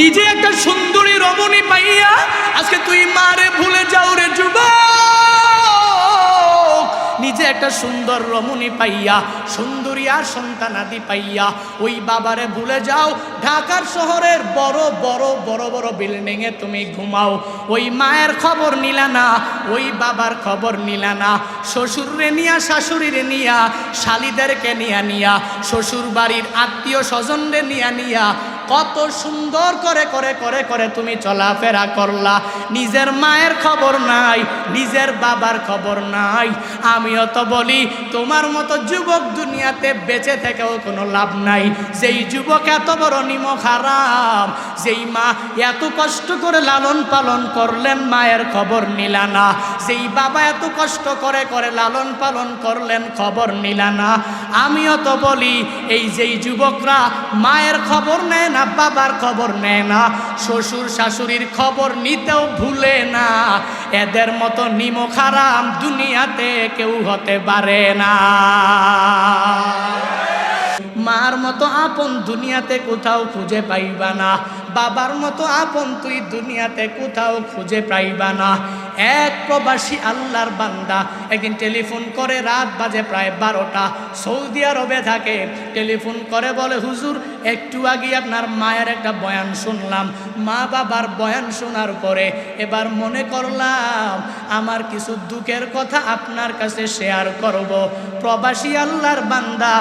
নিজে একটা সুন্দরী রমণী পাইয়া আজকে তুই মারে ভুলে যাও রে যুবক। নিজে একটা সুন্দর রমণী পাইয়া, সুন্দরী আর সন্তানাদি পাইয়া ওই বাবারে ভুলে যাও। ঢাকার শহরের বড় বড় বড় বড় বিল্ডিং এ তুমি ঘুমাও, ওই মায়ের খবর নিলা না, ওই বাবার খবর নিলা না। শ্বশুরে নিয়া, শাশুড়িরে নিয়া, শালিদেরকে নিয়া শ্বশুর বাড়ির আত্মীয় স্বজনরে নিয়া কত সুন্দর করে করে করে করে তুমি চলাফেরা করলা। নিজের মায়ের খবর নাই, নিজের বাবার খবর নাই। আমিও তো বলি তোমার মতো যুবক দুনিয়াতে বেঁচে থেকেও কোনো লাভ নাই। যেই যুবক এত বড় নিমক হারাম, যেই মা এত কষ্ট করে লালন পালন করলেন মায়ের খবর নিলা না, যেই বাবা এত কষ্ট করে করে লালন পালন করলেন খবর নিলা না। আমিও তো বলি এই যেই যুবকরা মায়ের খবর নেয় না, বাবার খবর নেয় না, শ্বশুর শাশুড়ির খবর নিতেও ভুলে না, এদের মতো নিমক হারাম দুনিয়াতে কেউ হতে পারে না। মার মতো আপন দুনিয়াতে কোথাও খুঁজে পাইবা না, বাবার মতো আপন তুই দুনিয়াতে কোথাও খুঁজে পাইবা না। এক প্রবাসী আল্লাহর বান্দা একদিন টেলিফোন করে, রাত বাজে প্রায় 12টা, সৌদি আরবে থাকে। টেলিফোন করে বলে, হুজুর একটু আগে আপনার মায়ের একটা বয়ান শুনলাম। মা বাবার বয়ান শোনার পরে এবার মনে করলাম আমার কিছু দুঃখের কথা আপনার কাছে শেয়ার করব। প্রবাসী আল্লাহর বান্দা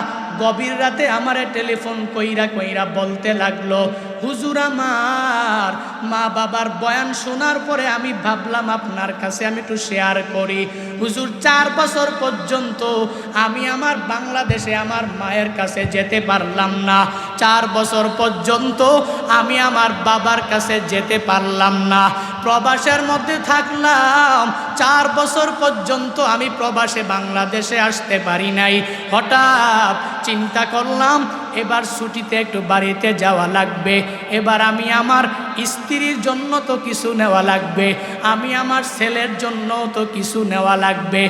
গভীর রাতে আমারে টেলিফোন কইরা কইরা বলতে লাগলো, হুজুর আমার মা বাবার বয়ান শোনার পরে আমি ভাবলাম আপনার কাছে আমি একটু শেয়ার করি। হুজুর 4 বছর পর্যন্ত আমি আমার বাংলাদেশে আমার মায়ের কাছে যেতে পারলাম না। 4 বছর পর্যন্ত আমি আমার বাবার কাছে যেতে পারলাম না। প্রবাসের মধ্যে থাকলাম, 4 বছর পর্যন্ত আমি প্রবাসে বাংলাদেশে আসতে পারি নাই। হঠাৎ চিন্তা করলাম এবার ছুটিতে একটু বাড়িতে যাওয়া লাগবে। এবার আমি আমার স্ত্রীর জন্য তো কিছু নেওয়া লাগবে, আমি আমার ছেলের জন্য তো কিছু নেওয়া লাগবে,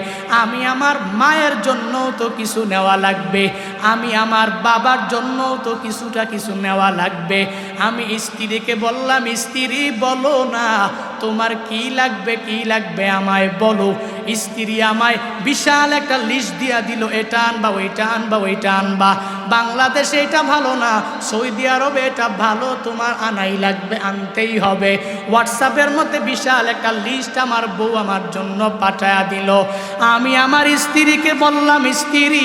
আমি আমার মায়ের জন্য তো কিছু নেওয়া লাগবে, আমি আমার বাবার জন্য তো কিছু নেওয়া লাগবে। আমি স্ত্রীকে বললাম, স্ত্রী বলো না তোমার কি লাগবে আমায় বলো। স্ত্রী আমায় বিশাল একটা লিস্ট দিয়া দিল, এটা আনবা ওইটা আনবা ওইটা আনবা, বাংলাদেশে এটা ভালো না, সৌদি আরবে এটা ভালো, তোমার আনাই লাগবে, আনতেই হবে। হোয়াটসঅ্যাপের মধ্যে বিশাল একটা লিস্ট আমার বউ আমার জন্য পাঠায়া দিল। আমি আমার স্ত্রীকে বললাম, স্ত্রী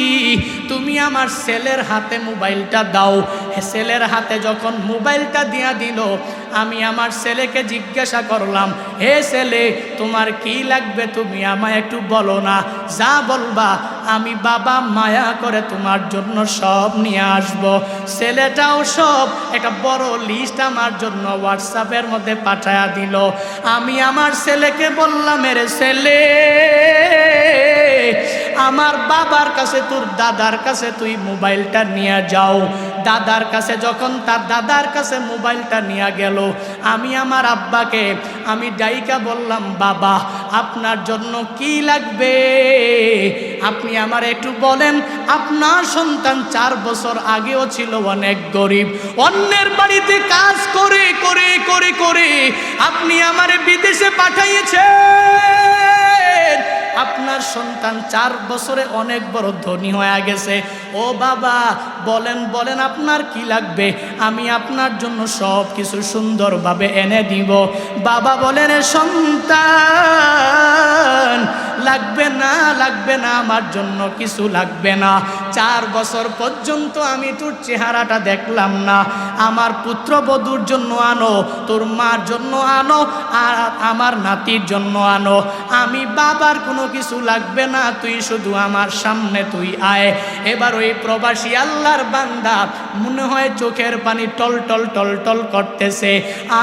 তুমি আমার ছেলের হাতে মোবাইলটা দাও। ছেলের হাতে যখন মোবাইলটা দিয়া দিল, আমি আমার ছেলেকে জিজ্ঞাসা করলাম, হে ছেলে তোমার কি লাগবে তুমি আমায় একটু বলো না, যা বলবা আমি বাবা মায়া করে তোমার জন্য সব নিয়ে আসব। ছেলেটাও সব একটা বড় লিস্ট আমার জন্য হোয়াটসঅ্যাপের মধ্যে পাঠায়া দিল। আমি আমার ছেলেকে বললাম, এরে ছেলে আমার বাবার কাছে তোর দাদার কাছে তুই মোবাইলটা নিয়ে যাও। দাদার কাছে যখন তার দাদার কাছে মোবাইলটা নিয়ে গেল, আমি আমার আব্বাকে আমি ডাইকা বললাম, বাবা আপনার জন্য কি লাগবে আপনি আমার একটু বলেন। আপনার সন্তান 4 বছর আগেও ছিল অনেক গরিব, অন্যের বাড়িতে কাজ করে করে করে করে আপনি আমারে বিদেশে পাঠাইয়েছেন। আপনার সন্তান 4 বছরে অনেক বড় ধনী হয়ে গেছে। ও বাবা বলেন বলেন আপনার কি লাগবে, আমি আপনার জন্য সব কিছু সুন্দরভাবে এনে দিব। বাবা বলেন, সন্তান লাগবে না আমার জন্য কিছু লাগবে না। 4 বছর পর্যন্ত আমি তোর চেহারাটা দেখলাম না, আমার পুত্রবধূর জন্য আনো, তোর মার জন্য আনো, আর আমার নাতির জন্য আনো। আমি বাবার কোনো কিছু লাগবে না, তুই শুধু আমার সামনে তুই আয়। এবার ওই প্রবাসী আল্লাহর বান্দা মনে হয় চোখের পানি টল টল টল টল করতেছে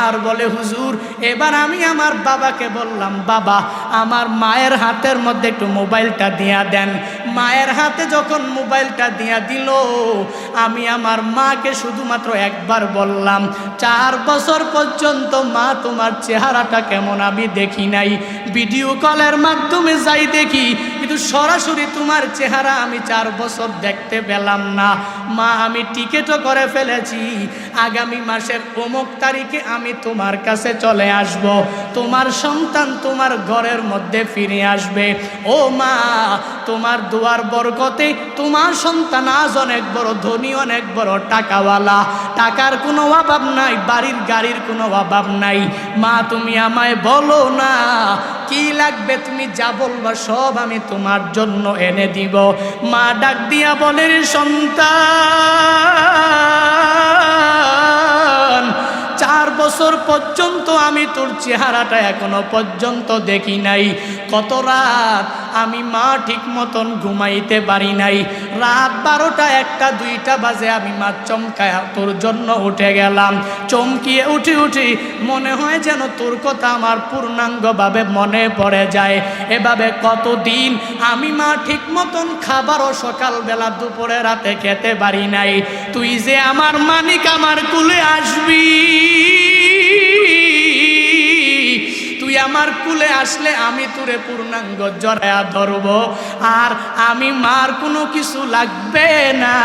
আর বলে, হুজুর এবার আমি আমার বাবাকে বললাম, বাবা আমার মায়ের হাতের মধ্যে একটু মোবাইলটা দিয়া দেন। মায়ের হাতে যখন মোবাইলটা দিয়া দিল, আমি আমার মাকে শুধুমাত্র একবার বললাম, 4 বছর পর্যন্ত মা তোমার চেহারাটা কেমন আমি দেখি নাই, ভিডিও কলের মাধ্যমে যাই দেখি কিন্তু সরাসরি তোমার চেহারা আমি 4 বছর দেখতে পেলাম না। মা আমি টিকেটও করে ফেলেছি, আগামী মাসের অমুক তারিখে আমি তোমার কাছে চলে আসব, তোমার সন্তান তোমার ঘরের মধ্যে ফিরে আসবে। ও মা, তোমার দোয়ার বরকতে তোমার সন্তান আজ অনেক বড় ধনী, অনেক বড় টাকাওয়ালা, টাকার কোনো অভাব নাই, বাড়ির গাড়ির কোনো অভাব নাই। মা তুমি আমায় বলো না কি লাগবে, তুমি যা বলবা সব আমি তোমার জন্য এনে দিব। মা ডাক দিয়া বলে, সন্তান 4 বছর পর্যন্ত আমি তোর চেহারাটা এখনো পর্যন্ত দেখি নাই। কত রাত আমি মা ঠিক মতন ঘুমাইতে পারি নাই। রাত 12টা 1টা 2টা বাজে আমি মা চমকায় তোর জন্য উঠে গেলাম। চমকিয়ে উঠি মনে হয় যেন তোর কথা আমার পূর্ণাঙ্গভাবে মনে পড়ে যায়। এভাবে কতদিন আমি মা ঠিক মতন খাবারও সকালবেলা দুপুরে রাতে খেতে পারি নাই। তুই যে আমার মানিক, আমার কুলে আসবি, তুই আমার কুলে আসলে আমি তোরে পূর্ণাঙ্গ জড়ায়া ধরব। আর আমি মার কোনো কিছু লাগবে না,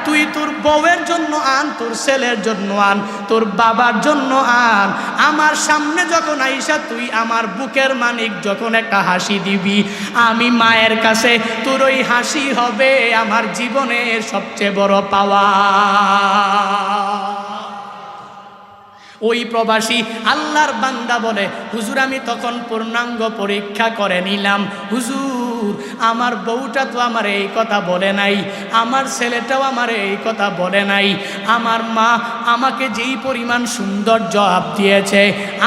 তুই তোর বউয়ের জন্য আন, তোর ছেলের জন্য আন, তোর বাবার জন্য আন। আমার সামনে যখন আইসা তুই আমার বুকের মানিক যখন একটা হাসি দিবি, আমি মায়ের কাছে তোর ওই হাসি হবে আমার জীবনের সবচেয়ে বড় পাওয়া। ওই প্রবাসী আল্লাহর বান্দা বলে, হুজুর আমি তখন পূর্ণাঙ্গ পরীক্ষা করে নিলাম। হুজুর আমার বউটা তো আমার এই কথা বলে নাই, আমার ছেলেটাও আমার এই কথা বলে নাই। আমার মা আমাকে যেই পরিমাণ সুন্দর জবাব দিয়েছে,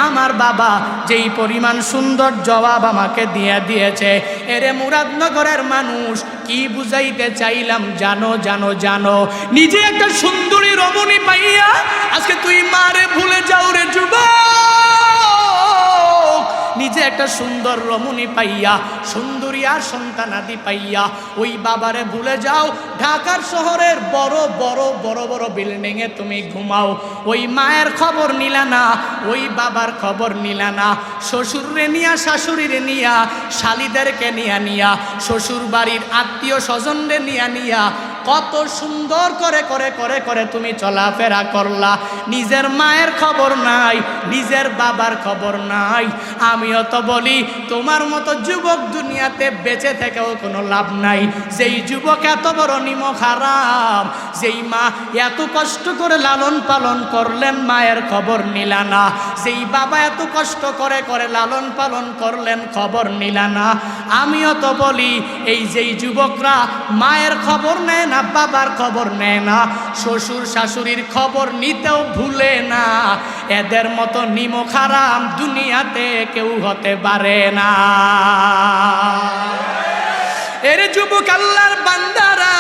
আমার বাবা যেই পরিমাণ সুন্দর জবাব আমাকে দিয়েছে, এরে মুরাদনগরের মানুষ কি বুঝাইতে চাইলাম জানো জানো জানো? নিজে একটা সুন্দরী রমণী পাইয়া আজকে তুই মারে ভুলে যাও রে যুবক। নিজে একটা সুন্দর রমণী পাইয়া, সুন্দরী আর সন্তানাদি পাইয়া ওই বাবারে ভুলে যাও। ঢাকার শহরের বড় বড় বড় বড় বিল্ডিংয়ে তুমি ঘুমাও, ওই মায়ের খবর নিলা না, ওই বাবার খবর নিলা না। শ্বশুরে নিয়া, শাশুড়িরে নিয়া, শালিদেরকে নিয়া শ্বশুর বাড়ির আত্মীয় স্বজনরে নিয়া কত সুন্দর করে করে করে করে তুমি চলাফেরা করলা। নিজের মায়ের খবর নাই, নিজের বাবার খবর নাই। আমিও তো বলি তোমার মতো যুবক দুনিয়াতে বেঁচে থেকেও কোনো লাভ নাই। যেই যুবক এত বড় নিমক হারাম, যেই মা এত কষ্ট করে লালন পালন করলেন মায়ের খবর নিলা না, যেই বাবা এত কষ্ট করে করে লালন পালন করলেন খবর নিলা না। আমিও তো বলি এই যেই যুবকরা মায়ের খবর নেয় না, বাবার খবর নেয় না, শ্বশুর শাশুড়ির খবর নিতেও ভুলে না, এদের মতো নিমক হারাম দুনিয়াতে কেউ হতে পারে না। এর যুবক আল্লাহর বান্দারা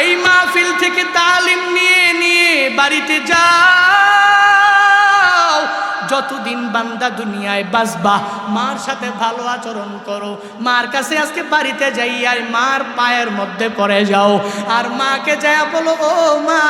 এই মাহফিল থেকে তালিম নিয়ে বাড়িতে যাও। যতদিন বান্দা দুনিয়ায় বাঁচবা মার সাথে ভালো আচরণ করো। মার কাছে আজকে বাড়িতে যাইয়া মার পায়ের মধ্যে পড়ে যাও, আর মাকে যাইয়া বলো, ও মা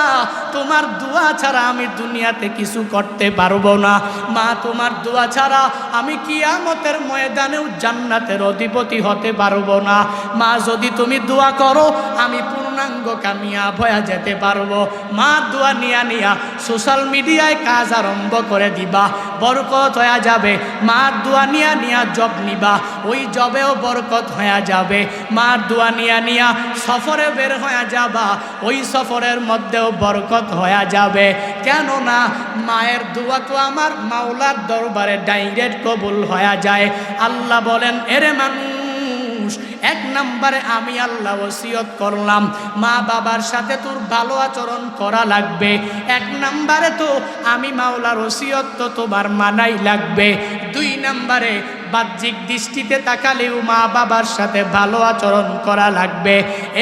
তোমার দোয়া ছাড়া আমি দুনিয়াতে কিছু করতে পারবো না। মা তোমার দোয়া ছাড়া আমি কিয়ামতের ময়দানেও জান্নাতের অধিপতি হতে পারবো না। মা যদি তুমি দোয়া করো আমি পূর্ণাঙ্গ কামিয়াব হয়ে যেতে পারবো। মা দোয়া নিয়া সোশ্যাল মিডিয়ায় কাজ আরম্ভ করে দিবা, বরকত হয়ে যাবে। মার দোয়া নিয়া জব নিবা, ওই জবেও বরকত হয়ে যাবে। মার দোয়া নিয়া সফরে বের হয়ে যাবা, ওই সফরের মধ্যেও বরকত হয়ে যাবে। কেননা মায়ের দোয়া তো আমার মাওলার দরবারে ডাইরেক্ট কবুল হয়ে যায়। আল্লাহ বলেন, এরে মানুষ, 1 নম্বরে আমি আল্লাহ ওসিয়ত করলাম মা বাবার সাথে তোর ভালো আচরণ করা লাগবে। 1 নম্বরে তো আমি মাওলার ওসিয়ত তো তোমার মানাই লাগবে। 2 নম্বরে বাহ্যিক দৃষ্টিতে তাকালেও মা বাবার সাথে ভালো আচরণ করা লাগবে।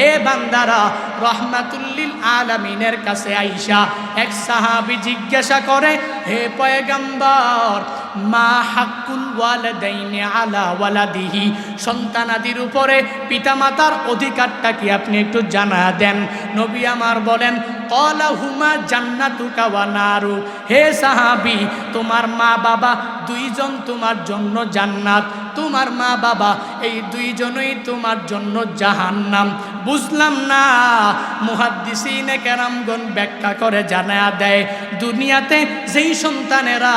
এ বান্দারা, রহমাতুল্লিল আলামিনের কাছে আইসা এক সাহাবী জিজ্ঞাসা করে, হে পয়গম্বর, মা হাক্কুল ওয়ালিদাইনি আলা ওয়ালাদিহি, সন্তানাদির উপরে পিতামাতার অধিকারটা কি আপনি একটু জানা দেন। নবী আমার বলেন, ক্বালা হুমা জান্নাতুকা ওয়া নারু, হে সাহাবী তোমার মা বাবা দুইজন তোমার জন্য জান্নাত, তোমার মা বাবা এই দুইজনই তোমার জন্য জাহান্নাম। বুঝলাম না, মুহাদ্দিসিনে কেরামগণ ব্যাখ্যা করে জানায়া দেয়, দুনিয়াতে যেই সন্তানেরা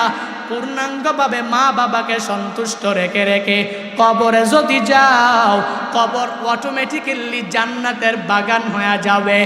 পূর্ণাঙ্গভাবে মা বাবাকে সন্তুষ্ট রেখে রেখে কবরে যদি যাও, কবর অটোমেটিক্যালি জান্নাতের বাগান হয়ে যাবে।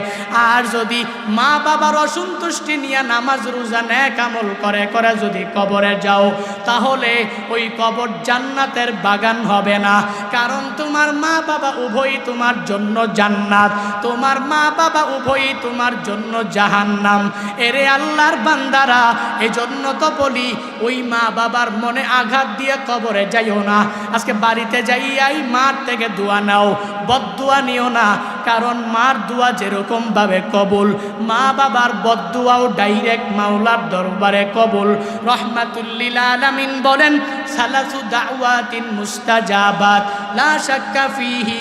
আর যদি মা বাবার অসন্তুষ্টি নিয়ে নামাজ রোজা নেক আমল করে করে যদি কবরে যাও, তাহলে ওই কবর জান্নাতের বাগান হবে না। কারণ তোমার মা বাবা উভয়ই তোমার জন্য জান্নাত, তোমার মা বাবা উভয়ই তোমার জন্য জাহান্নাম। এরে আল্লাহর বান্দারা, এজন্য তো বলি ওই মা বাবার মনে আঘাত দিয়ে কবরে যাইও না। আজকে বাড়িতে যাইয়াই মার থেকে দোয়া নাও, বদদুয়া নিও না। কারণ মার দোয়া যেরকম ভাবে কবুল, মা বাবার বদদুয়াও ডাইরেক্ট মাওলার দরবারে কবুল। রহমাতুল লিল আলামিন বলেন, সালাসু দাওয়াতিন মুস্তাজাবাত লা শাক্কা ফিহি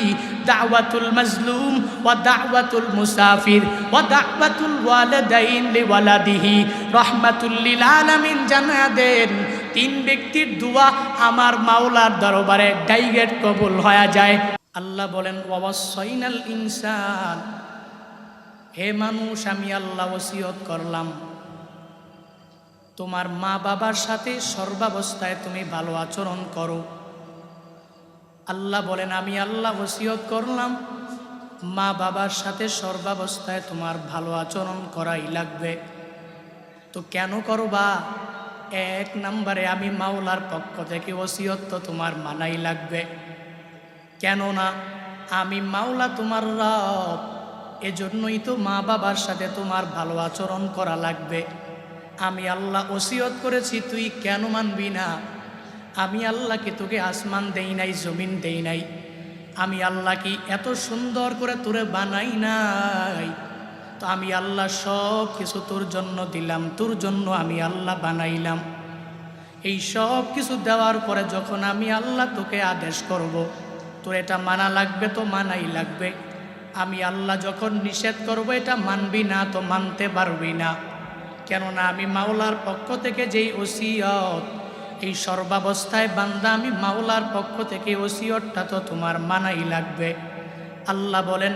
দাওয়াতুল মাজলুম ওয়া দাওয়াতুল মুসাফির ওয়া দাওয়াতুল ওয়ালিদাইন লিওয়ালাদিহি। রহমাতুল লিল আলামিন জানা দেন, তিন ব্যক্তির দোয়া আমার মাওলার দরবারে ডাইরেক্ট কবুল হয়ে যায়। আল্লাহ বলেন, ওয়াসাইনাল ইনসান, হে মানুষ আমি আল্লাহ ওসিয়ত করলাম তোমার মা বাবার সাথে সর্বাবস্থায় তুমি ভালো আচরণ করো। আল্লাহ বলেন, আমি আল্লাহ ওসিয়ত করলাম মা বাবার সাথে সর্বাবস্থায় তোমার ভালো আচরণ করাই লাগবে। তো কেন করবা? এক নম্বরে আমি মাওলার পক্ষ থেকে ওসিয়ত তো তোমার মানাই লাগবে। কেননা আমি মাওলা তোমার রব, এজন্যই তো মা বাবার সাথে তোমার ভালো আচরণ করা লাগবে। আমি আল্লাহ ওসিয়ত করেছি, তুই কেন মানবি না? আমি আল্লাহ কি তোকে আসমান দেই নাই, জমিন দেই নাই? আমি আল্লাহ কি এত সুন্দর করে তোরে বানাই নাই? তো আমি আল্লাহ সব কিছু তোর জন্য দিলাম, তোর জন্য আমি আল্লাহ বানাইলাম। এই সব কিছু দেওয়ার পরে যখন আমি আল্লাহ তোকে আদেশ করব, তোর এটা মানা লাগবে তো মানাই লাগবে। আমি আল্লাহ যখন নিষেধ করব, এটা মানবি না তো মানতে পারবি না। কেননা আমি মাওলার পক্ষ থেকে যেই ওসিয়ত, এই সর্বাবস্থায় বান্দা আমি মাওলার পক্ষ থেকে ওসিয়তটা তো তোমার মানাই লাগবে। আল্লাহ বলেন,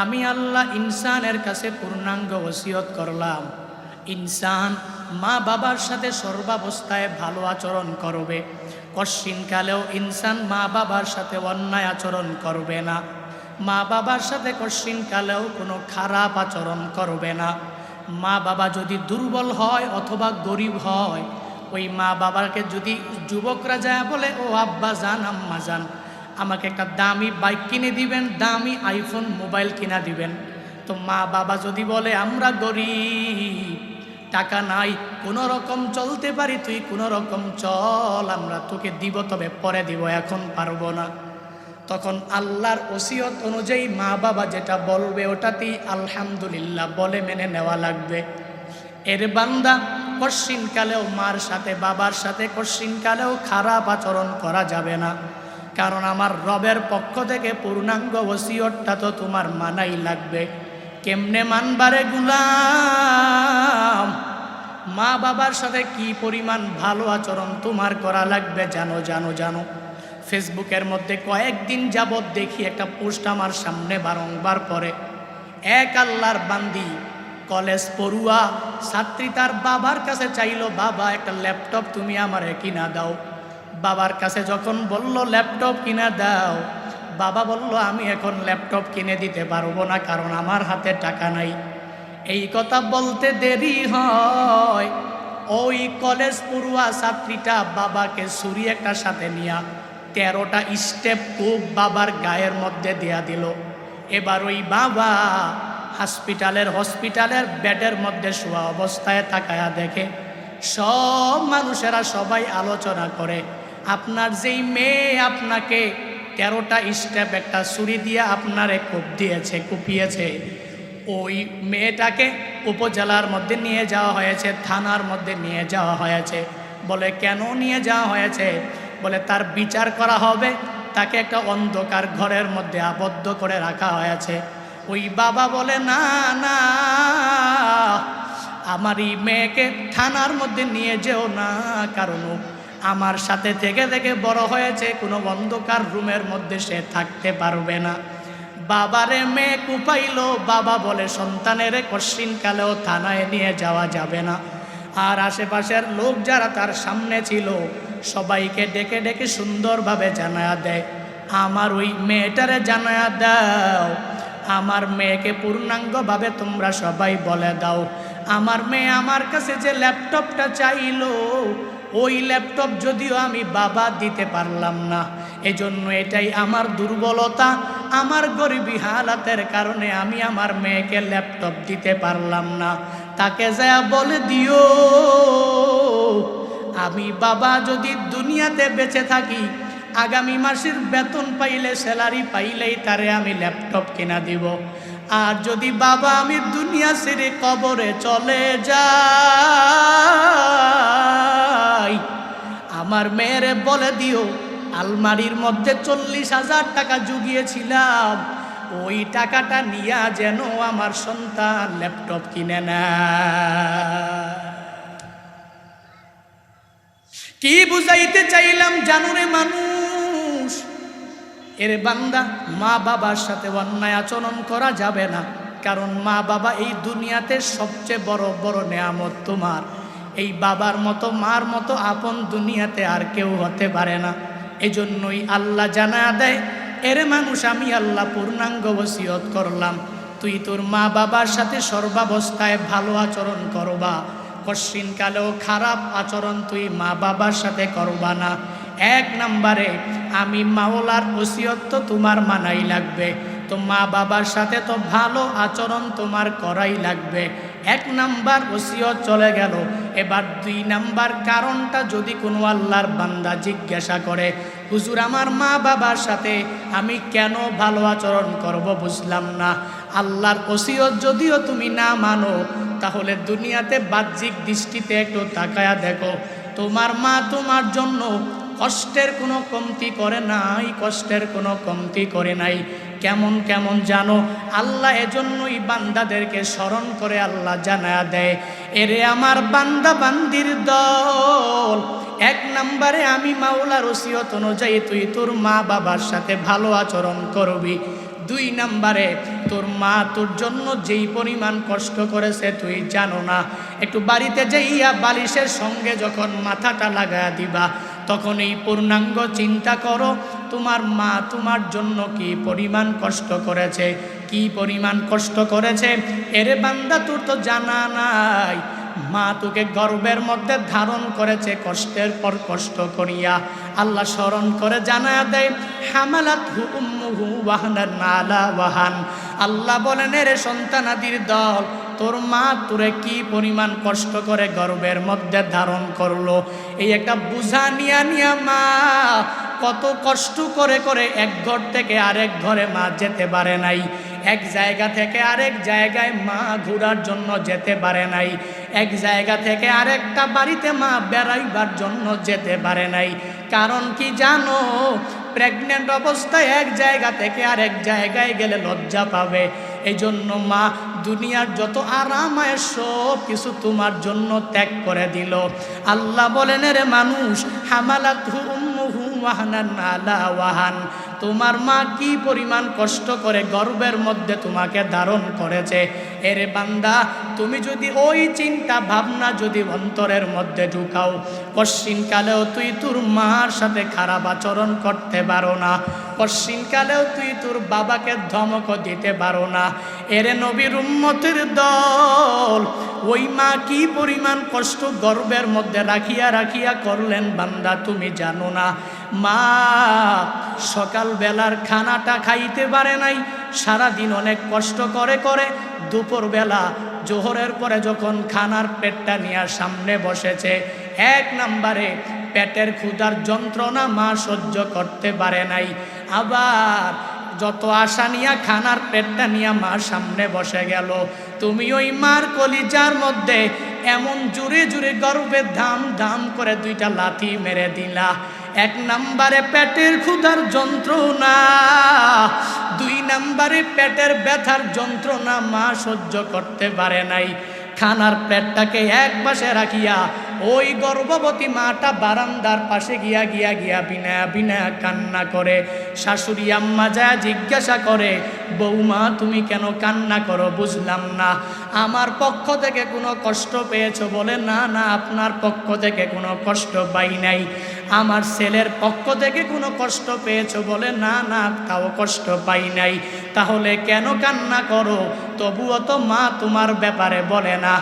আমি আল্লাহ ইনসানের কাছে পূর্ণাঙ্গ ওসিয়ত করলাম, ইনসান মা বাবার সাথে সর্বাবস্থায় ভালো আচরণ করবে। কশ্চিনকালেও ইনসান মা বাবার সাথে অন্যায় আচরণ করবে না, মা বাবার সাথে কশ্চিনকালেও কোনো খারাপ আচরণ করবে না। মা বাবা যদি দুর্বল হয় অথবা গরিব হয়, ওই মা বাবাকে যদি যুবকরা যায় বলে, ও আব্বা জান আম্মা জান আমাকে একটা দামি বাইক কিনে দিবেন, দামি আইফোন মোবাইল কিনা দিবেন, তো মা বাবা যদি বলে আমরা গরিব, টাকা নাই, কোনো রকম চলতে পারি, তুই কোনো রকম চল, আমরা তোকে দিব, তবে পরে দিব, এখন পারবো না। তখন আল্লাহর ওসিয়ত অনুযায়ী মা বাবা যেটা বলবে ওটাতেই আলহামদুলিল্লাহ বলে মেনে নেওয়া লাগবে। এর বান্দা কশ্চিনকালেও মার সাথে বাবার সাথে কশ্চিনকালেও খারাপ আচরণ করা যাবে না। কারণ আমার রবের পক্ষ থেকে পূর্ণাঙ্গ ওসিয়তটা তো তোমার মানাই লাগবে। কেমনে মানবারে গুলাম? মা বাবার সাথে কি পরিমাণ ভালো আচরণ তোমার করা লাগবে জানো জানো জানো। ফেসবুকের মধ্যে কয়েকদিন যাবৎ দেখি একটা পোস্ট আমার সামনে বারংবার পড়ে। এক আল্লাহর বান্দি কলেজ পড়ুয়া ছাত্রী তার বাবার কাছে চাইলো, বাবা একটা ল্যাপটপ তুমি আমারে কিনা দাও। বাবার কাছে যখন বলল ল্যাপটপ কিনা দাও, বাবা বলল আমি এখন ল্যাপটপ কিনে দিতে পারবো না, কারণ আমার হাতে টাকা নাই। এই কথা বলতে দেরি হয়, ওই কলেজ পড়ুয়া ছাত্রীটা বাবাকে ছুরি একটা সাথে নিয়া 13টা স্টেপ খুব বাবার গায়ের মধ্যে দেয়া দিল। এবার ওই বাবা হসপিটালের বেডের মধ্যে শোয়া অবস্থায় তাকায়া দেখে সব মানুষেরা সবাই আলোচনা করে, আপনার যেই মেয়ে আপনাকে 13টা স্টেপ একটা ছুরি দিয়ে আপনারে কুপিয়েছে, ওই মেয়েটাকে উপজেলার মধ্যে নিয়ে যাওয়া হয়েছে, থানার মধ্যে নিয়ে যাওয়া হয়েছে। বলে কেন নিয়ে যাওয়া হয়েছে? বলে তার বিচার করা হবে, তাকে একটা অন্ধকার ঘরের মধ্যে আবদ্ধ করে রাখা হয়েছে। ওই বাবা বলে না না, আমার এই মেয়েকে থানার মধ্যে নিয়ে যেও না, কারণ আমার সাথে থেকে থেকে বড় হয়েছে, কোনো অন্ধকার রুমের মধ্যে সে থাকতে পারবে না। বাবারে মেয়ে কুপাইলো, বাবা বলে সন্তানের কশ্চিন কালেও থানায় নিয়ে যাওয়া যাবে না। আর আশেপাশের লোক যারা তার সামনে ছিল সবাইকে ডেকে ডেকে সুন্দরভাবে জানায়া দেয়, আমার ওই মেয়েটারে জানায়া দাও, আমার মেয়েকে পূর্ণাঙ্গভাবে তোমরা সবাই বলে দাও, আমার মেয়ে আমার কাছে যে ল্যাপটপটা চাইলো ওই ল্যাপটপ যদিও আমি বাবা দিতে পারলাম না, এজন্য এটাই আমার দুর্বলতা, আমার গরিবী হালাতের কারণে আমি আমার মেয়েকে ল্যাপটপ দিতে পারলাম না। তাকে যা বলে দিও, আমি বাবা যদি দুনিয়াতে বেঁচে থাকি, আগামী মাসের বেতন পাইলে, স্যালারি পাইলেই তারে আমি ল্যাপটপ কিনা দিব। আর যদি বাবা আমি দুনিয়া ছেড়ে কবরে চলে যাই, আমার মেয়েরে বলে দিও আলমারির মধ্যে 40,000 টাকা জুগিয়েছিলাম, ওই টাকাটা নিয়ে যেন আমার সন্তান ল্যাপটপ কিনে নেয়। কি বুঝাইতে চাইলাম জানুরে মানুষ, এর বান্দা মা বাবার সাথে অন্যায় আচরণ করা যাবে না, কারণ মা বাবা এই দুনিয়াতে সবচেয়ে বড় বড় নেয়ামত তোমার। এই বাবার মতো মার মতো আপন দুনিয়াতে আর কেউ হতে পারে না। এজন্যই আল্লাহ জানা দেয়, এর মানুষ আমি আল্লাহ পূর্ণাঙ্গ ওসিয়ত করলাম, তুই তোর মা বাবার সাথে সর্বাবস্থায় ভালো আচরণ করবা, কশ্চিন কালেও খারাপ আচরণ তুই মা বাবার সাথে করবা না। 1 নম্বরে আমি মাওলার ওসিয়ত তো তোমার মানাই লাগবে, তো মা বাবার সাথে তো ভালো আচরণ তোমার করাই লাগবে। 1 নাম্বার ওসিয়ত চলে গেল। এবার 2 নাম্বার কারণটা যদি কোনো আল্লাহর বান্দা জিজ্ঞাসা করে, হুজুর আমার মা বাবার সাথে আমি কেন ভালো আচরণ করব বুঝলাম না। আল্লাহর ওসিয়ত যদিও তুমি না মানো, তাহলে দুনিয়াতে বাহ্যিক দৃষ্টিতে একটু তাকায়া দেখো, তোমার মা তোমার জন্য কষ্টের কোনো কমতি করে নাই, কষ্টের কোনো কমতি করে নাই। কেমন কেমন জানো, আল্লাহ এজন্যই বান্দাদেরকে স্মরণ করে আল্লাহ জানায়া দেয়, এরে আমার বান্দা বান্দির দল, 1 নম্বরে আমি মাওলার ওসিয়ত অনুযায়ী তুই তোর মা বাবার সাথে ভালো আচরণ করবি। 2 নম্বরে তোর মা তোর জন্য যেই পরিমাণ কষ্ট করেছে তুই জানো না। একটু বাড়িতে যাইয়া বালিশের সঙ্গে যখন মাথাটা লাগায়া দিবা, তখন এই পূর্ণাঙ্গ চিন্তা করো তোমার মা তোমার জন্য কি পরিমাণ কষ্ট করেছে, কি পরিমাণ কষ্ট করেছে। এরে বান্দা তোর তো জানা নাই, মা তোকে গর্বের মধ্যে ধারণ করেছে কষ্টের পর কষ্ট করিয়া। আল্লাহ স্মরণ করে জানায়া দেয়, হামালাতহু উম্মুহু ওয়াহনান আলা ওয়াহান। আল্লাহ বলেন, এর সন্তানাদির দল, তোর মা তোরে কি পরিমাণ কষ্ট করে গর্বের মধ্যে ধারণ করলো। এই একটা বুঝা নিয়া নিয়া মা কত কষ্ট করে করে এক ঘর থেকে আরেক ঘরে মা যেতে পারে নাই, এক জায়গা থেকে আরেক জায়গায় মা ঘোরার জন্য যেতে পারে নাই, এক জায়গা থেকে আরেকটা বাড়িতে মা বেড়াইবার জন্য যেতে পারে নাই। কারণ কি জানো, প্রেগনেন্ট অবস্থায় এক জায়গা থেকে আরেক জায়গায় গেলে লজ্জা পাবে। এই জন্য মা দুনিয়ার যত আরাম আয়েশ সব কিছু তোমার জন্য ত্যাগ করে দিল। আল্লাহ বলেন, রে মানুষ, হামালাতহু উম্মুহু ওয়াহনান আলা ওয়াহান, তোমার মা কি পরিমাণ কষ্ট করে গর্ভের মধ্যে তোমাকে ধারণ করেছে। এরে বান্দা, তুমি যদি ওই চিন্তা ভাবনা যদি অন্তরের মধ্যে ঢুকাও, কশ্চিনকালেও তুই তোর মার সাথে খারাপ আচরণ করতে পারো না, কশ্চিনকালেও তুই তোর বাবাকে ধমক দিতে পারো না। এরে নবীর উম্মতের দল, ওই মা কি পরিমাণ কষ্ট গর্ভের মধ্যে রাখিয়া রাখিয়া করলেন বান্দা তুমি জানো না। মা সকাল বেলার খানাটা খাইতে পারে নাই, সারাদিন অনেক কষ্ট করে করে দুপুরবেলা জোহরের পরে যখন খানার পেটটা নিয়ে সামনে বসেছে, 1 নম্বরে পেটের ক্ষুধার যন্ত্রণা মা সহ্য করতে পারে নাই। আবার যত আশা নিয়া খানার পেটটা নিয়ে মা সামনে বসে গেল, তুমি ওই মার কলিজার মধ্যে এমন জুড়ে জুড়ে গর্বে ধাম ধাম করে 2টা লাথি মেরে দিলা। 1 নম্বরে পেটের ক্ষুধার যন্ত্রণা, 2 নম্বরে পেটের ব্যথার যন্ত্রণা মা সহ্য করতে পারে নাই। খানার পেটটাকে এক পাশে রাখিয়া ওই গর্ভবতী মাটা বারান্দার পাশে গিয়া বিনা বিনা কান্না করে। শাশুড়ি আম্মা যা জিজ্ঞাসা করে, বৌমা তুমি কেন কান্না করো? বুঝলাম না, আমার পক্ষ থেকে কোনো কষ্ট পেয়েছো? বলে না না, আপনার পক্ষ থেকে কোনো কষ্ট পাই নাই। আমার ছেলের পক্ষ থেকে কোনো কষ্ট পেয়েছো? বলে না না, তাও কষ্ট পাই নাই। তাহলে কেন কান্না করো? তবুও তো মা তোমার ব্যাপারে বলে না।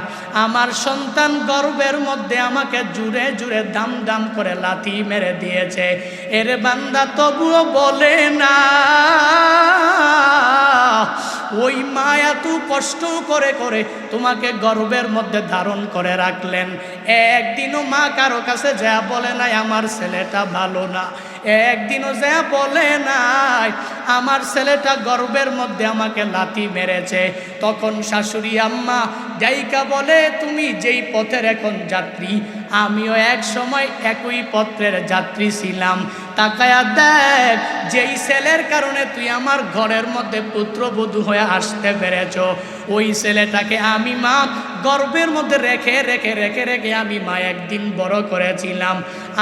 আমার সন্তান গর্ভের মধ্যে আমাকে জুড়ে জুড়ে দাম দাম করে লাথি মেরে দিয়েছে, এর বান্দা তবুও বলে না। ওই মা এত কষ্ট করে করে তোমাকে গর্ভের মধ্যে ধারণ করে রাখলেন, একদিনও মা কারো কাছে যা বলে নাই আমার ছেলেটা ভালো না, একদিনও যা বলে নাই আমার ছেলেটা গর্ভের মধ্যে আমাকে লাথি মেরেছে। তখন শাশুড়ি আম্মা যাইকা বলে, তুমি যেই পথের এখন যাত্রী, আমিও এক সময় একই পথের যাত্রী ছিলাম। তাকায়া দেখ, যেই ছেলের কারণে তুই আমার ঘরের মধ্যে পুত্রবধূ হয়ে আসতে পেরেছ, ওই ছেলেটাকে আমি মা গর্ভের মধ্যে রেখে রেখে রেখে রেখে আমি মা একদিন বড় করেছিলাম।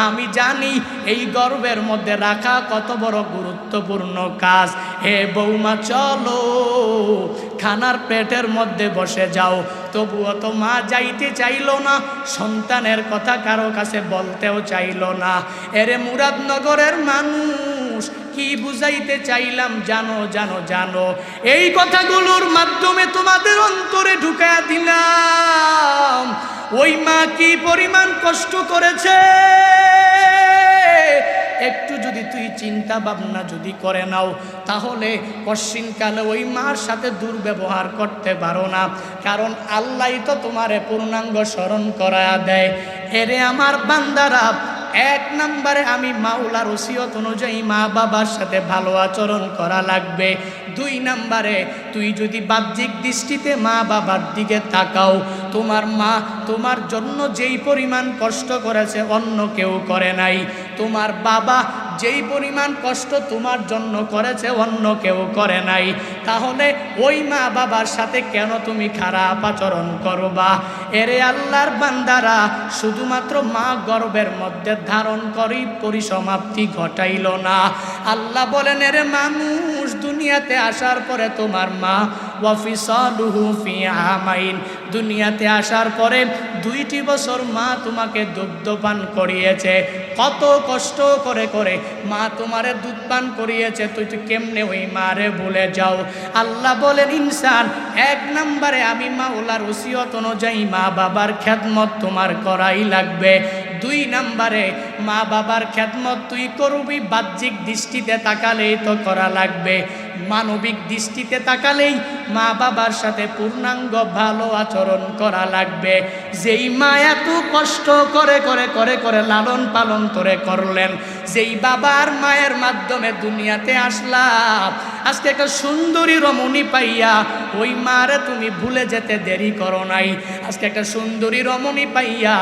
আমি জানি এই গর্ভের মধ্যে রাখা কত বড় গুরুত্বপূর্ণ কাজ। হে বৌমা চলো, খানার প্লেটের মধ্যে বসে যাও। তবুও তো মা যাইতে চাইল না, সন্তানের কথা কারো কাছে বলতেও চাইল না। এরে মুরাদনগরের মানুষ, কি বুঝাইতে চাইলাম জানো জানো জানো? এই কথাগুলোর মাধ্যমে তোমাদের অন্তরে ঢুকায়া দিলাম ওই মা কি পরিমাণ কষ্ট করেছে। একটু যদি তুই চিন্তা ভাবনা যদি করে নাও, তাহলে পশ্চিমকালে ওই মার সাথে দুর্ব্যবহার করতে পারো না, কারণ আল্লাহই তো তোমারে পূর্ণাঙ্গ স্মরণ করায়া দেয়। এরে আমার বান্দারা, এক নম্বরে আমি মাওলার ওসিয়ত অনুযায়ী মা বাবার সাথে ভালো আচরণ করা লাগবে। দুই নম্বরে তুই যদি বাহ্যিক দৃষ্টিতে মা বাবার দিকে তাকাও, তোমার মা তোমার জন্য যেই পরিমাণ কষ্ট করেছে অন্য কেউ করে নাই। তোমার বাবা যেই পরিমাণ কষ্ট তোমার জন্য করেছে অন্য কেউ করে নাই। তাহলে ওই মা বাবার সাথে কেন তুমি খারাপ আচরণ করবা? এরে আল্লাহর বান্দারা, শুধুমাত্র মা গর্ভের মধ্যে ধারণ করি পরিসমাপ্তি ঘটাইল না। আল্লাহ বলেন, এরে মানুষ, দুনিয়াতে আসার পরে তোমার মা ওয়াফিসালুহু ফি আমাইন, দুনিয়াতে আসার পরে 2টি বছর মা তোমাকে দুগ্ধপান করিয়েছে। কত কষ্ট করে করে মা তোমারে দুধ পান করিয়েছে, তুই কেমনে ওই মারে ভুলে যাও? আল্লাহ বলেন, ইনসান, এক নম্বরে আমি মাওলার ওসিয়ত অনুযায়ী মা বাবার খেদমত তোমার করাই লাগবে। দুই নম্বরে মা বাবার খেদমত তুই করবি বাহ্যিক দৃষ্টিতে তাকালেই তো করা লাগবে, মানবিক দৃষ্টিতে তাকালেই মা বাবার সাথে পূর্ণাঙ্গ ভালো আচরণ করা লাগবে। যেই মা এত কষ্ট করে করে করে করে লালন পালন করে করলেন, যেই বাবার মায়ের মাধ্যমে দুনিয়াতে আসলাম, আজকে একটা সুন্দরী রমণী পাইয়া ওই মারে তুমি ভুলে যেতে দেরি করো নাই। আজকে একটা সুন্দরী রমণী পাইয়া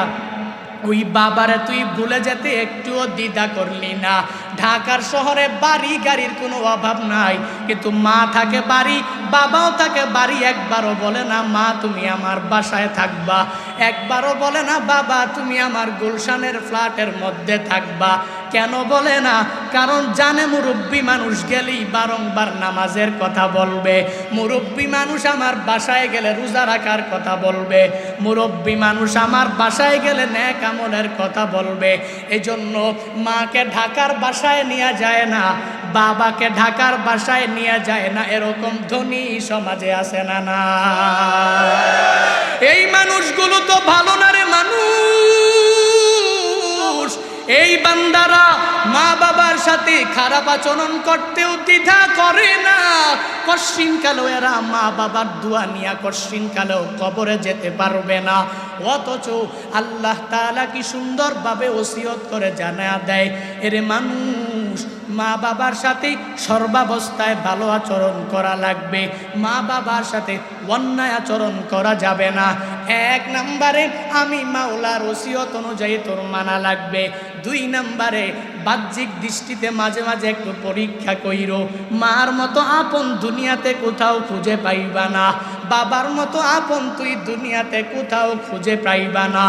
ওই বাবারে তুই ভুলে যেতে একটুও দ্বিধা করলি না। ঢাকার শহরে বাড়ি গাড়ির কোনো অভাব নাই, কিন্তু মা থাকে বাড়ি, বাবাও থাকে বাড়ি। একবারও বলে না মা তুমি আমার বাসায় থাকবা, একবারও বলে না বাবা তুমি আমার গুলশানের ফ্ল্যাটের মধ্যে থাকবা। কেন বলে না? কারণ জানে মুরব্বী মানুষ গেলেই বারংবার নামাজের কথা বলবে, মুরব্বী মানুষ আমার বাসায় গেলে রোজা রাখার কথা বলবে, মুরব্বী মানুষ আমার বাসায় গেলে নেক আমলের কথা বলবে। এজন্য মাকে ঢাকার বাসায় নিয়ে যায় না, বাবাকে ঢাকার বাসায় নিয়ে যায় না, এরকম ধনী সমাজে আছে না? না, এই মানুষগুলো তো ভালো না রে মানুষ। এই বান্দারা মা বাবার সাথে খারাপ আচরণ করতেও দ্বিধা করে না। কশ্চিনকালেও এরা মা বাবার দোয়া নিয়ে কশ্চিনকালেও কবরে যেতে পারবে না। অথচ আল্লাহ তাআলা কি সুন্দরভাবে ওসিয়ত করে জানা দেয়, এরে মানুষ, মা বাবার সাথে সর্বাবস্থায় ভালো আচরণ করা লাগবে, মা বাবার সাথে অন্যায় আচরণ করা যাবে না। এক নম্বরে আমি মাওলার ওসিয়ত অনুযায়ী তোর মানা লাগবে। দুই নম্বরে বাহ্যিক দৃষ্টিতে মাঝে মাঝে একটু পরীক্ষা কইরো, মার মতো আপন দুনিয়াতে কোথাও খুঁজে পাইবা না। বাবার মতো আপন তুই দুনিয়াতে কোথাও খুঁজে পাইবা না।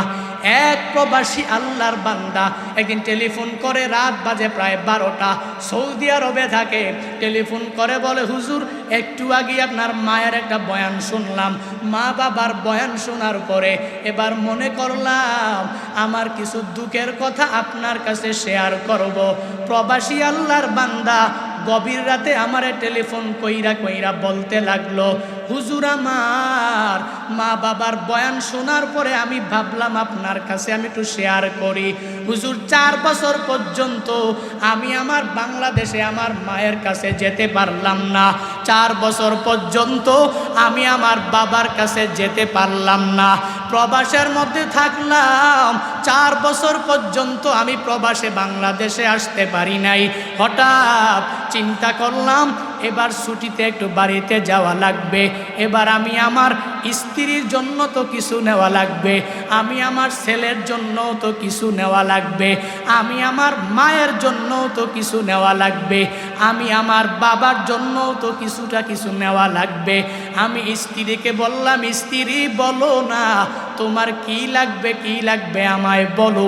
এক প্রবাসী আল্লাহর বান্দা একদিন টেলিফোন করে, রাত বাজে প্রায় 12টা, সৌদি আরবে থাকে। টেলিফোন করে বলে, হুজুর একটু আগে আপনার মায়ের একটা বয়ান শুনলাম। মা বাবার বয়ান শোনার পরে এবার মনে করলাম আমার কিছু দুঃখের কথা আপনার কাছে শেয়ার করব। প্রবাসী আল্লাহর বান্দা গভীর রাতে আমারে টেলিফোন কইরা কইরা বলতে লাগলো, হুজুর আমার মা বাবার বয়ান শোনার পরে আমি ভাবলাম আপনার কাছে আমি একটু শেয়ার করি। হুজুর 4 বছর পর্যন্ত আমি আমার বাংলাদেশে আমার মায়ের কাছে যেতে পারলাম না। 4 বছর পর্যন্ত আমি আমার বাবার কাছে যেতে পারলাম না। প্রবাসের মধ্যে থাকলাম, 4 বছর পর্যন্ত আমি প্রবাসে বাংলাদেশে আসতে পারি নাই। হঠাৎ চিন্তা করলাম এবার ছুটিতে একটু বাড়িতে যাওয়া লাগবে। এবার আমি আমার স্ত্রীর জন্য তো কিছু নেওয়া লাগবে, আমি আমার ছেলের জন্য তো কিছু নেওয়া লাগবে, আমি আমার মায়ের জন্য তো কিছু নেওয়া লাগবে, আমি আমার বাবার জন্য তো কিছু নেওয়া লাগবে। আমি স্ত্রীকে বললাম, স্ত্রী বলো না তোমার কি লাগবে আমায় বলো।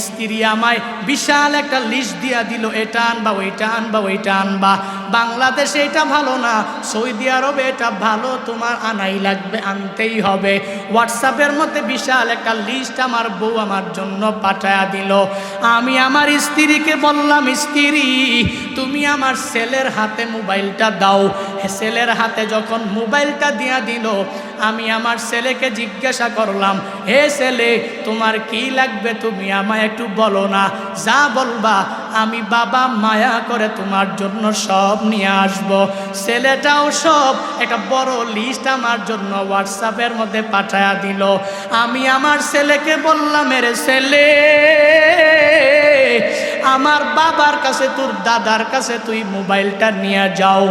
স্ত্রী আমায় বিশাল একটা লিস্ট দিয়া দিল, এটা আনবা ওইটা আনবা ওইটা আনবা, বাংলাদেশে এটা ভালো না, সৌদি আরবে এটা ভালো, তোমার আনাই লাগবে, আনতেই হবে। হোয়াটসঅ্যাপের মধ্যে বিশাল একটা লিস্ট আমার বউ আমার জন্য পাঠায়া দিল। আমি আমার স্ত্রীকে বললাম, স্ত্রী তুমি আমার ছেলের হাতে মোবাইলটা দাও। ছেলের হাতে যখন মোবাইলটা দিয়া দিল, আমি আমার ছেলেকে জিজ্ঞাসা করলাম, হে ছেলে তোমার কি লাগবে তুমি আমায় একটু বলো না, যা বলবা আমি বাবা মায়া করে তোমার জন্য সব নিয়ে আসব। ছেলেটাও সব একটা বড় লিস্ট আমার জন্য হোয়াটসঅ্যাপের মধ্যে পাঠায়া দিল। আমি আমার ছেলেকে বললাম, এরে ছেলে আমার বাবার কাছে তোর দাদার কাছে তুই মোবাইলটা নিয়ে যাও।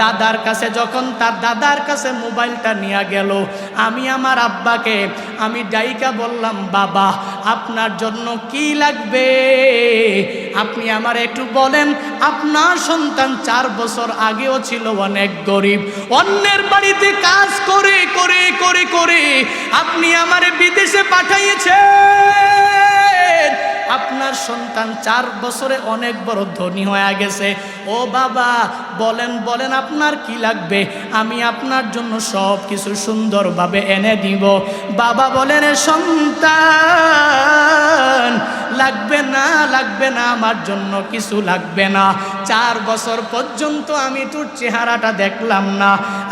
দাদার কাছে যখন তার দাদার কাছে মোবাইলটা নিয়ে গেল, আমি আমার আব্বাকে আমি ডাইকা বললাম, বাবা আপনার জন্য কি লাগবে আপনি আমার একটু বলেন। আপনার সন্তান 4 বছর আগেও ছিল অনেক গরিব, অন্যের বাড়িতে কাজ করে করে করে করে আপনি আমারে বিদেশে পাঠাইয়েছেন। আপনার সন্তান 4 বছরে অনেক বড় ধনী হয়ে গেছে। ও বাবা বলেন বলেন আপনার কি লাগবে, আমি আপনার জন্য সব কিছু সুন্দরভাবে এনে দিব। বাবা বলেন, সন্তান লাগবে না আমার জন্য কিছু লাগবে না। 4 বছর পর্যন্ত আমি তোর চেহারাটা দেখলাম না,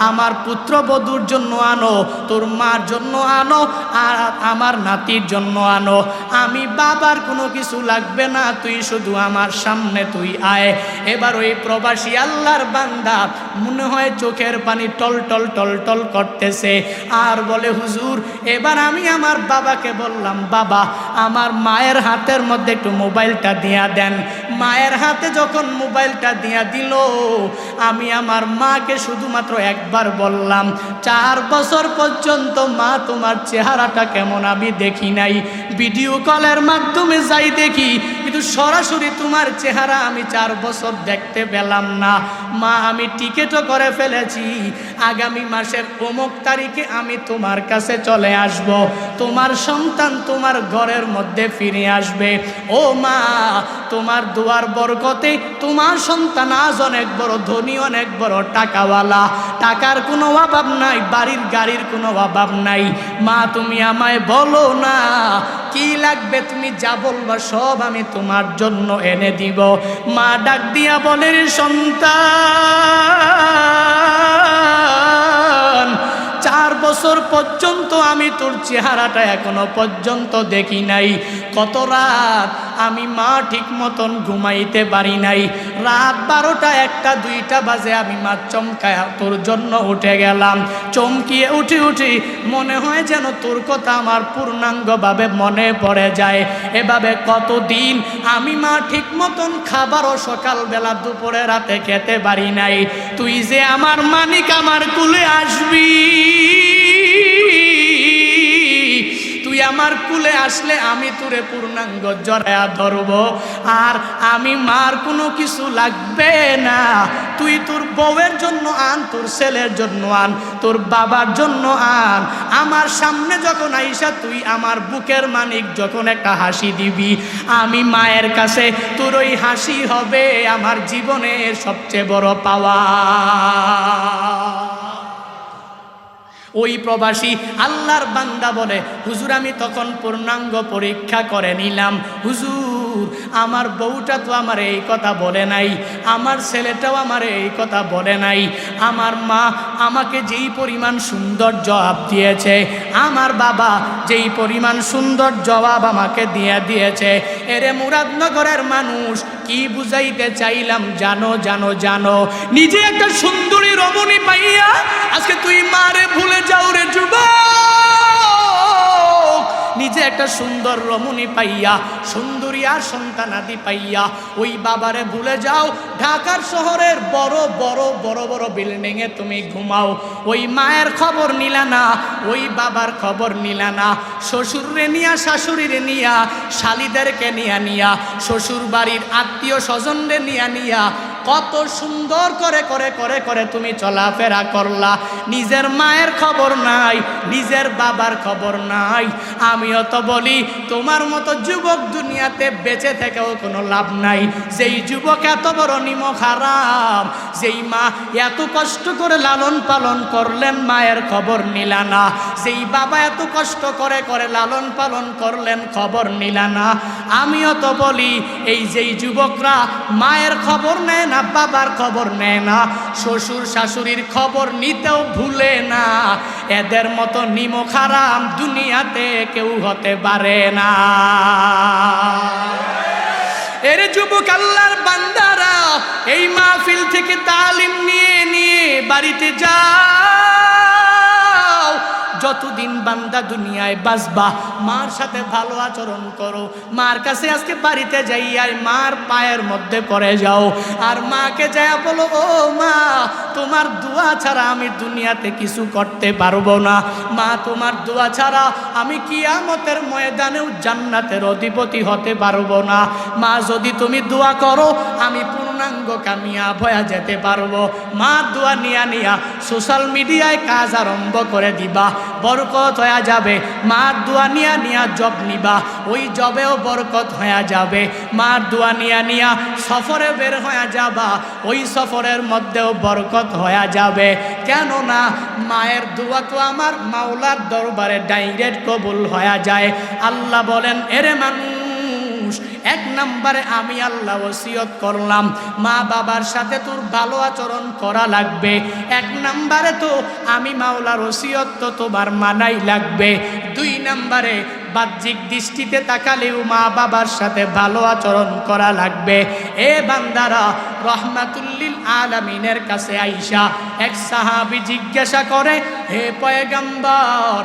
আমার পুত্রবধূর জন্য আনো, তোর মার জন্য আনো, আর আমার নাতির জন্য আনো। আমি বাবার কোনো কিছু লাগবে না, তুই শুধু আমার সামনে তুই আয়। এবার ওই প্রবাসী আল্লাহর বান্দা মনে হয় চোখের পানি টল টল টল টল করতেছে, আর বলে, হুজুর এবার আমি আমার বাবাকে বললাম, বাবা আমার মায়ের হাতের মধ্যে একটু মোবাইলটা দিয়া দেন। মায়ের হাতে যখন মোবাইলটা দিয়া দিল, আমি আমার মাকে শুধুমাত্র একবার বললাম, 4 বছর পর্যন্ত মা তোমার চেহারাটা কেমন আমি দেখি নাই, ভিডিও কলের মাধ্যমে যাই দেখি, কিন্তু সরাসরি তোমার চেহারা আমি 4 বছর দেখতে পেলাম না। মা আমি টিকেটও করে ফেলেছি, আগামী মাসের অমুক তারিখে আমি তোমার কাছে চলে আসব, তোমার সন্তান তোমার ঘরের মধ্যে ফিরে আসবে। ও মা তোমার দুয়ার বরকতে তোমার সন্তান আজ অনেক বড় ধনী, অনেক বড় টাকাওয়ালা, টাকার কোনো অভাব নাই, বাড়ির গাড়ির কোনো অভাব নাই। মা তুমি আমায় বলো না কি লাগবে, তুমি যা বলবা সব আমি তোমার জন্য এনে দিব। মা ডাক দিয়া বলে, সন্তান 4 বছর পর্যন্ত আমি তোর চেহারাটা এখনো পর্যন্ত দেখি নাই। কত রাত আমি মা ঠিক মতন ঘুমাইতে পারি নাই, রাত 12টা 1টা 2টা বাজে আমি মা চমকায় তোর জন্য উঠে গেলাম। চমকিয়ে উঠে উঠে মনে হয় যেন তোর কথা আমার পূর্ণাঙ্গভাবে মনে পড়ে যায়। এভাবে কতদিন আমি মা ঠিক মতন খাবারও সকালবেলা দুপুরে রাতে খেতে পারি নাই। তুই যে আমার মানিক, আমার কুলে আসবি, তুই আমার কুলে আসলে আমি তোরে পূর্ণাঙ্গ জড়ায়া ধরব, আর আমি মার কোনো কিছু লাগবে না। তুই তোর বউয়ের জন্য আন, তোর ছেলের জন্য আন, তোর বাবার জন্য আন। আমার সামনে যখন আইসা তুই আমার বুকের মানিক যখন একটা হাসি দিবি, আমি মায়ের কাছে তোর ওই হাসি হবে আমার জীবনের সবচেয়ে বড় পাওয়া। ওই প্রবাসী আল্লাহর বান্দা বলে, হুজুর আমি তখন পূর্ণাঙ্গ পরীক্ষা করে নিলাম, হুজুর আমার বউটা তো আমার এই কথা বলে নাই, আমার ছেলেটাও আমার এই কথা বলে নাই, আমার মা আমাকে যেই পরিমাণ সুন্দর জবাব দিয়েছে, আমার বাবা যেই পরিমাণ সুন্দর জবাব আমাকে দিয়েছে, এরে মুরাদনগরের মানুষ কি বুঝাইতে চাইলাম জানো জানো জানো? নিজে একটা সুন্দরী রমণী পাইয়া আজকে তুই মারে ভুলে যাও রে যুবক। নিজে একটা সুন্দর রমণী পাইয়া, সুন্দরী আর সন্তানাদি পাইয়া ওই বাবারে ভুলে যাও। ঢাকার শহরের বড় বড় বড় বড় বিল্ডিং এ তুমি ঘুমাও, ওই মায়ের খবর নিলা না, ওই বাবার খবর নিলা না। শ্বশুরে নিয়া, শাশুড়িরে নিয়া, শালিদেরকে নিয়া শ্বশুর বাড়ির আত্মীয় স্বজনরে নিয়া কত সুন্দর করে করে করে করে তুমি চলাফেরা করলা, নিজের মায়ের খবর নাই, নিজের বাবার খবর নাই। আমিও তো বলি তোমার মতো যুবক দুনিয়াতে বেঁচে থেকেও কোনো লাভ নাই। যেই যুবক এত বড় নিমক হারাম, যেই মা এত কষ্ট করে লালন পালন করলেন মায়ের খবর নিলা না, যেই বাবা এত কষ্ট করে করে লালন পালন করলেন খবর নিলা না। আমিও তো বলি এই যেই যুবকরা মায়ের খবর নেয় না, বাবার খবর নেয় না, শ্বশুর শাশুড়ির খবর নিতেও ভুলে না, এদের মতো নিমক হারাম দুনিয়াতে কেউ হতে পারে না। এর যুবক আল্লাহর বান্দারা এই মাহফিল থেকে তালিম নিয়ে বাড়িতে যাও। যতদিন বান্দা দুনিয়ায় বাঁচবা মার সাথে ভালো আচরণ করো। মার কাছে আজকে বাড়িতে যাইয়াই মার পায়ের মধ্যে পড়ে যাও, আর মাকে যায় বলো, ও মা তোমার দোয়া ছাড়া আমি দুনিয়াতে কিছু করতে পারবো না। মা তোমার দোয়া ছাড়া আমি কিয়ামতের ময়দানেও জান্নাতের অধিপতি হতে পারবো না। মা যদি তুমি দোয়া করো আমি পূর্ণাঙ্গ কামিয়াব হয়ে যেতে পারবো। মার দোয়া নিয়া সোশ্যাল মিডিয়ায় কাজ আরম্ভ করে দিবা, বরকত হয়ে যাবে। মার দোয়া নিয়া জব নিবা, ওই জবেও বরকত হয়ে যাবে। মার দোয়া নিয়া সফরে বের হয়ে যাবা, ওই সফরের মধ্যেও বরকত হয়ে যাবে। কেননা মায়ের দোয়া তো আমার মাওলার দরবারে ডাইরেক্ট কবুল হয়ে যায়। আল্লাহ বলেন, এরে মানুষ, এক নম্বরে আমি আল্লাহ ওসিয়ত করলাম মা বাবার সাথে তোর ভালো আচরণ করা লাগবে। এক নম্বরে তো আমি মাওলার ওসিয়ত তো তোমার মানাই লাগবে। দুই নম্বরে বাহ্যিক দৃষ্টিতে তাকালেও মা বাবার সাথে ভালো আচরণ করা লাগবে। এ বান্দারা, রহমাতুল্লিল আলামিনের কাছে আইসা এক সাহাবী জিজ্ঞাসা করে, হে পয়গম্বর,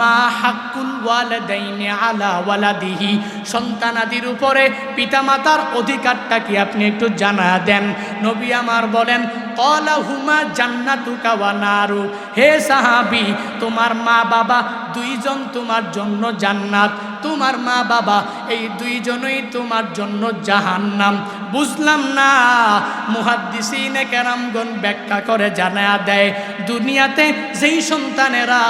মা হাক্কুল ওয়ালিদাইনি আলা ওয়ালাদিহি, সন্তানাদির উপরে পিতামাতার অধিকারটা কি আপনি একটু জানা দেন। নবী আমার বলেন, ক্বালা হুমা জান্নাতুকা ওয়া নারু, হে সাহাবী তোমার মা বাবা দুইজন তোমার জন্য জান্নাত, তোমার মা বাবা এই দুইজনই তোমার জন্য জাহান্নাম। বুঝলাম না। মুহাদ্দিসিনে কেরামগণ ব্যাখ্যা করে জানা দেয়, দুনিয়াতে যেই সন্তানেরা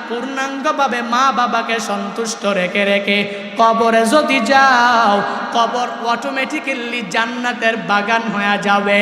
পূর্ণাঙ্গভাবে মা বাবাকে সন্তুষ্ট রেখে কবরে যদি যাও, কবর অটোমেটিক্যালি জান্নাতের বাগান হয়ে যাবে।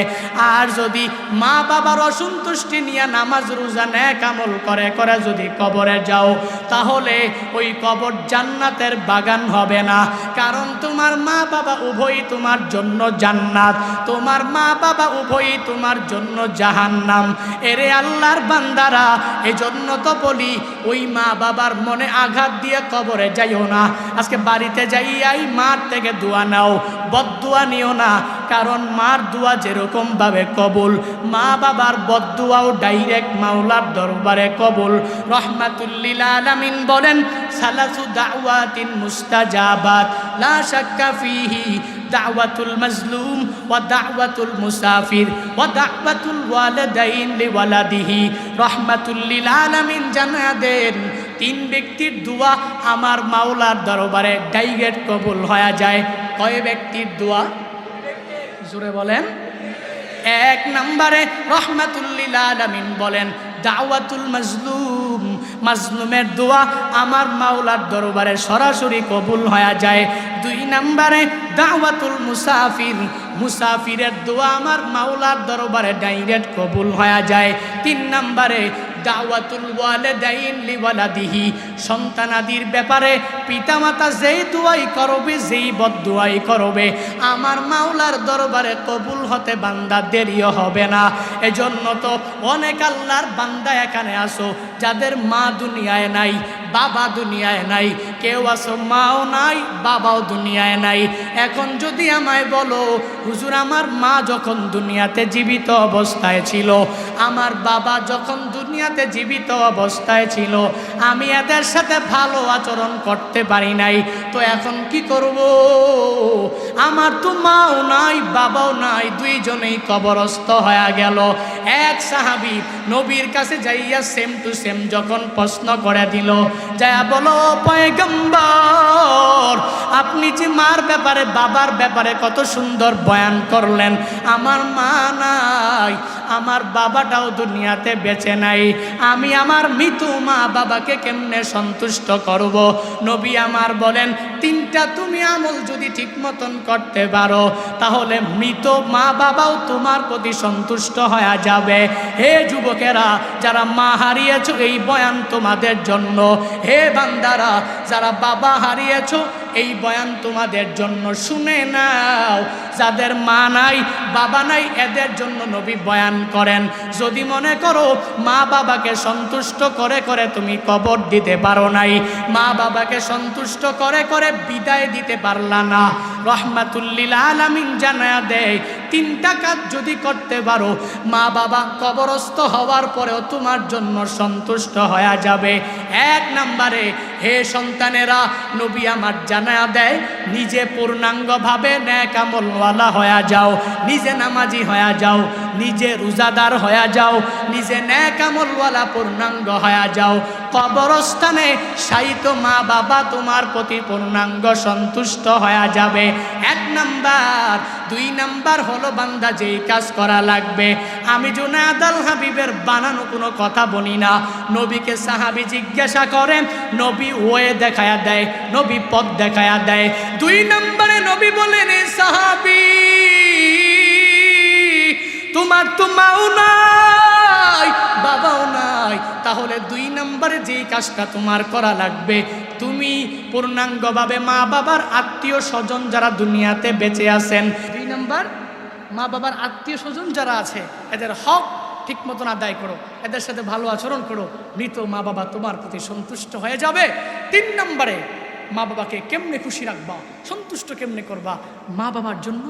আর যদি মা বাবার অসন্তুষ্টি নিয়ে নামাজ রোজা নেক আমল করে যদি কবরে যাও, তাহলে ওই কবর জান্নাতের বাগান হবে না। কারণ তোমার মা বাবা উভয়ই তোমার জন্য জান্নাত, তোমার মা বাবা উভয়ই তোমার জন্য জাহান্নাম। এরে আল্লাহর বান্দারা, এজন্য তো বলি ওই মা বাবার মনে আঘাত দিয়ে কবরে যাইও না। আজকে বাড়িতে যাইয়াই মার থেকে দোয়া নাও, বদদুয়া নিও না। কারণ মার দোয়া যেরকম ভাবে কবুল, মা বাবার বদদুয়াও ডাইরেক্ট মাওলার দরবারে কবুল। রহমাতুল্লিল আলামিন বলেন, সালাসু দাওয়াতিন মুস্তাজাবাত লা শাক্কা ফিহি দাওয়াতুল মাজলুম ওয়া দাওয়াতুল মুসাফির ওয়া দাওয়াতুল ওয়ালিদাইন লিওয়ালাদিহি। রহমাতুল্লিল আলামিন জানা দেন তিন ব্যক্তির দোয়া আমার মাওলার দরবারে ডাইরেক্ট কবুল হয়ে যায়। কয় ব্যক্তির দোয়া? জোরে বলেন। এক নম্বরে রহমাতুল লিল আলামিন বলেন দাওয়াতুল মাজলুম, মাজলুমের দোয়া আমার মাওলার দরবারে সরাসরি কবুল হয়ে যায়। দুই নম্বরে দাওয়াতুল মুসাফির, মুসাফিরের দোয়া আমার মাওলার দরবারে ডাইরেক্ট কবুল হয়ে যায়। তিন নম্বরে দাওয়াতুল ওয়ালিদাইন লিওয়ালাদিহি, সন্তানাদির ব্যাপারে পিতামাতা যেই দোয়াই করবে, যেই বদদোয়াই করবে আমার মাওলার দরবারে কবুল হতে বান্দা দেরিও হবে না। এজন্য তো অনেক আল্লাহর বান্দা এখানে আসো যাদের মা দুনিয়ায় নাই, বাবা দুনিয়ায় নাই, কেউ আসো মাও নাই, বাবাও দুনিয়ায় নাই। এখন যদি আমায় বলো হুজুর আমার মা যখন দুনিয়াতে জীবিত অবস্থায় ছিল, আমার বাবা যখন দুনিয়াতে জীবিত অবস্থায় ছিল, আমি এদের সাথে ভালো আচরণ করতে পারি নাই, তো এখন কি করব? আমার তো মাও নাই, বাবাও নাই, দুইজনেই কবরস্থ হয়ে গেল। এক সাহাবী নবীর কাছে যাইয়া সেম টু সেম যখন প্রশ্ন করে দিল, যা বলো পয়গম্বর আপনি যে মার ব্যাপারে বাবার ব্যাপারে কত সুন্দর বয়ান করলেন, আমার মা নাই, আমার বাবাটাও দুনিয়াতে বেঁচে নাই, আমি আমার মৃত মা বাবাকে কেমনে সন্তুষ্ট করব? নবী আমার বলেন তিনটা তুমি আমল যদি ঠিক মতন করতে পারো তাহলে মৃত মা বাবাও তোমার প্রতি সন্তুষ্ট হয়ে যাবে। হে যুবকেরা যারা মা হারিয়েছো এই বয়ান তোমাদের জন্য। হে বান্দারা যারা বাবা হারিয়েছো এই বয়ান তোমাদের জন্য। শুনে নাও, যাদের মা নাই বাবা নাই এদের জন্য নবী বয়ান করেন, যদি মনে করো মা বাবাকে সন্তুষ্ট করে করে তুমি কবর দিতে পারো নাই, মা বাবাকে সন্তুষ্ট করে করে বিদায় দিতে পারলা না, রহমাতুল লিল আলামিন জানায়া দেয় তিনটা কাজ যদি করতে পারো মা বাবা কবরস্থ হওয়ার পরেও তোমার জন্য সন্তুষ্ট হয়ে যাবে। এক নম্বরে হে সন্তানেরা নবী আমার জানায়া দেয় নিজে পূর্ণাঙ্গভাবে নেক আমলওয়ালা হয়ে যাও, নিজে নামাজি হয়ে যাও, নিজে রোজাদার হয়ে যাও, নিজে নেক আমলওয়ালা পূর্ণাঙ্গ হয়ে যাও। কবরস্থানে শায়িত মা বাবা তোমার প্রতি পূর্ণাঙ্গ সন্তুষ্ট হয়ে যাবে। এক নাম্বার। দুই নাম্বার হলো বান্দা যেই কাজ করা লাগবে, আমি জুনায়েদ আল হাবিবের বানানো কোনো কথা বলি না। নবীকে সাহাবী জিজ্ঞাসা করেন, নবী ওয়ে দেখায়া দেয়, নবী পথ দেখায়া দেয়। দুই নম্বরে নবী বলেন এ সাহাবী তোমার তো মাও নাই বাবাও নাই, তাহলে দুই নম্বরে যেই কাজটা তোমার করা লাগবে তুমি পূর্ণাঙ্গভাবে মা বাবার আত্মীয় স্বজন যারা দুনিয়াতে বেঁচে আছেন, দুই নম্বর মা বাবার আত্মীয় স্বজন যারা আছে এদের হক ঠিক মতন আদায় করো, এদের সাথে ভালো আচরণ করো, মৃত মা বাবা তোমার প্রতি সন্তুষ্ট হয়ে যাবে। তিন নম্বরে মা বাবাকে কেমনে খুশি রাখবা, সন্তুষ্ট কেমনে করবা, মা বাবার জন্য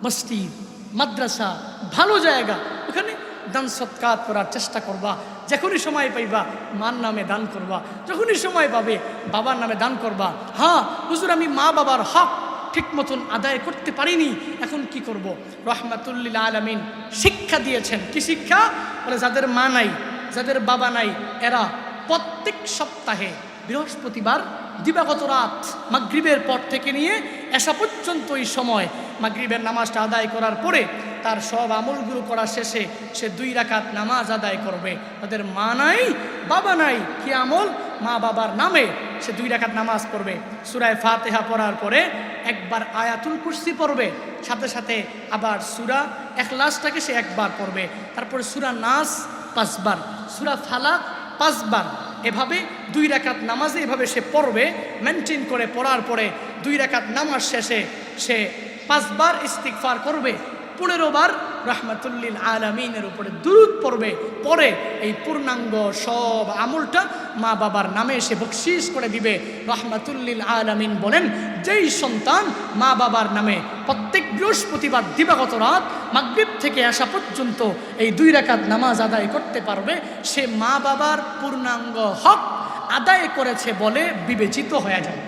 মসজিদ মাদ্রাসা ভালো জায়গা ওখানে দান সৎকার করার চেষ্টা করবা। যখনই সময় পাইবা মার নামে দান করবা, যখনই সময় পাবে বাবার নামে দান করবা। হ্যাঁ হুজুর আমি মা বাবার হক ঠিক মতন আদায় করতে পারিনি, এখন কি করব? রহমাতুল লিল আলামিন শিক্ষা দিয়েছেন। কি শিক্ষা? বলে যাদের মা নাই যাদের বাবা নাই এরা প্রত্যেক সপ্তাহে বৃহস্পতিবার দিবাগত রাত মাগরিবের পর থেকে নিয়ে এসা পর্যন্ত এই সময় মাগরিবের নামাজটা আদায় করার পরে তার সব আমলগুলো করা শেষে সে 2 রাকাত নামাজ আদায় করবে। তাদের মা নাই বাবা নাই, কি আমল? মা বাবার নামে সে 2 রাকাত নামাজ পড়বে, সূরা ফাতিহা পড়ার পরে একবার আয়াতুল কুরসি পড়বে, সাথে সাথে আবার সূরা ইখলাসটাকে সে একবার পড়বে, তারপরে সূরা নাস 5 বার, সূরা ফালাক 5 বার, এভাবে 2 রাকাত নামাজে এভাবে সে পড়বে। মেনটেন করে পড়ার পরে 2 রাকাত নামাজ শেষে সে 5 বার ইস্তিগফার করবে, 15 বার রহমাতুল লিল আলামিনের উপরে দুরূদ পড়বে। পরে এই পূর্ণাঙ্গ সব আমলটা মা বাবার নামে সে বকশিশ করে দিবে। রহমাতুল লিল আলামিন বলেন যেই সন্তান মা বাবার নামে প্রত্যেক বৃহস্পতিবার দিবাগত রাত মাগরিব থেকে আসা পর্যন্ত এই 2 রাকাত নামাজ আদায় করতে পারবে, সে মা বাবার পূর্ণাঙ্গ হক আদায় করেছে বলে বিবেচিত হয়ে যাবে।